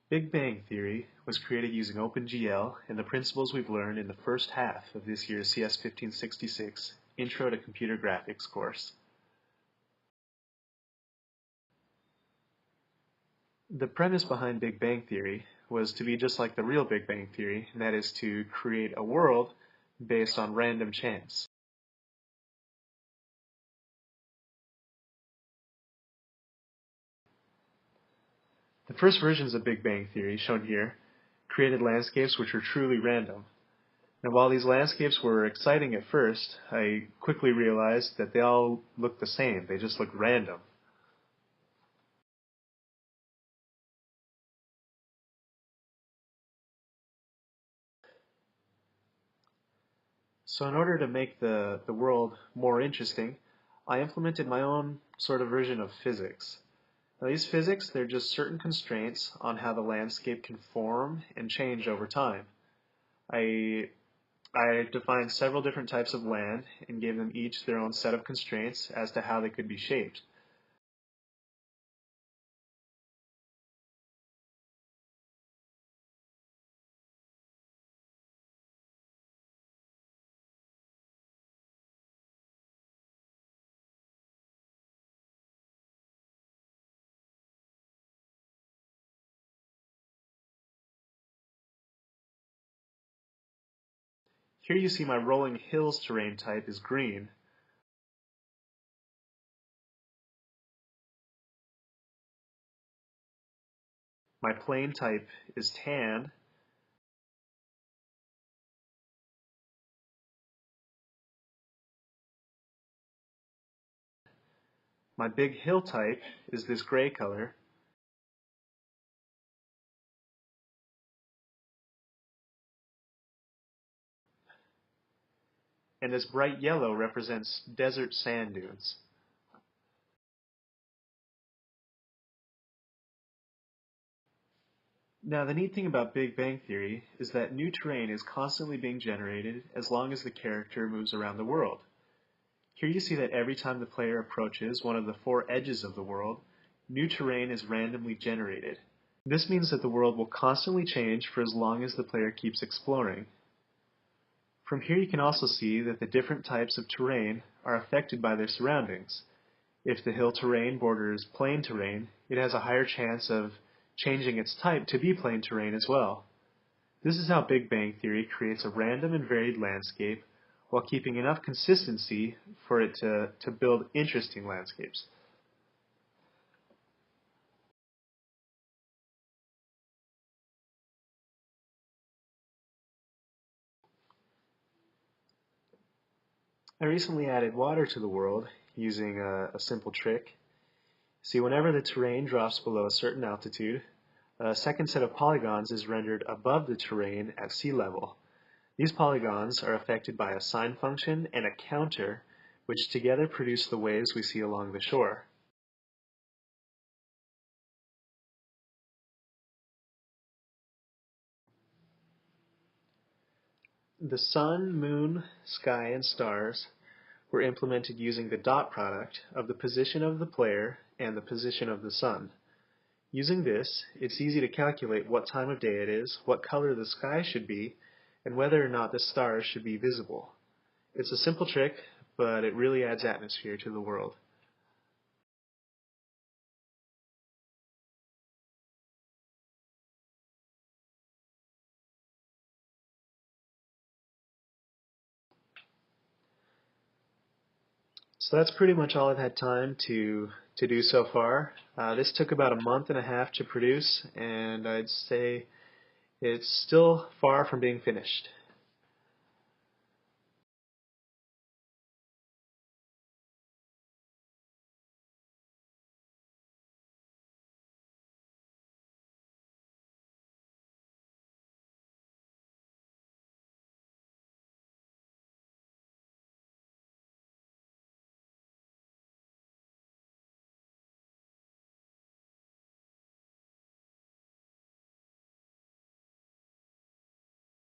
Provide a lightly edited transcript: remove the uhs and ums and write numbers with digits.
Big Bang Theory was created using OpenGL and the principles we've learned in the first half of this year's CS 1566 Intro to Computer Graphics course. The premise behind Big Bang Theory was to be just like the real Big Bang Theory, and that is to create a world based on random chance. The first versions of Big Bang Theory, shown here, created landscapes which were truly random. Now, while these landscapes were exciting at first, I quickly realized that they all looked the same. They just looked random. So in order to make the world more interesting, I implemented my own sort of version of physics. Now these physics, they're just certain constraints on how the landscape can form and change over time. I, I defined several different types of land and gave them each their own set of constraints as to how they could be shaped. Here you see my rolling hills terrain type is green. My plain type is tan. My big hill type is this gray color. And this bright yellow represents desert sand dunes. Now, the neat thing about Big Bang Theory is that new terrain is constantly being generated as long as the character moves around the world. Here you see that every time the player approaches one of the four edges of the world, new terrain is randomly generated. This means that the world will constantly change for as long as the player keeps exploring. From here you can also see that the different types of terrain are affected by their surroundings. If the hill terrain borders plain terrain, it has a higher chance of changing its type to be plain terrain as well. This is how Big Bang Theory creates a random and varied landscape while keeping enough consistency for it to build interesting landscapes. I recently added water to the world using a simple trick. See, whenever the terrain drops below a certain altitude, a second set of polygons is rendered above the terrain at sea level. These polygons are affected by a sine function and a counter, which together produce the waves we see along the shore. The sun, moon, sky, and stars were implemented using the dot product of the position of the player and the position of the sun. Using this, it's easy to calculate what time of day it is, what color the sky should be, and whether or not the stars should be visible. It's a simple trick, but it really adds atmosphere to the world. So that's pretty much all I've had time to do so far. This took about a month and a half to produce, and I'd say it's still far from being finished.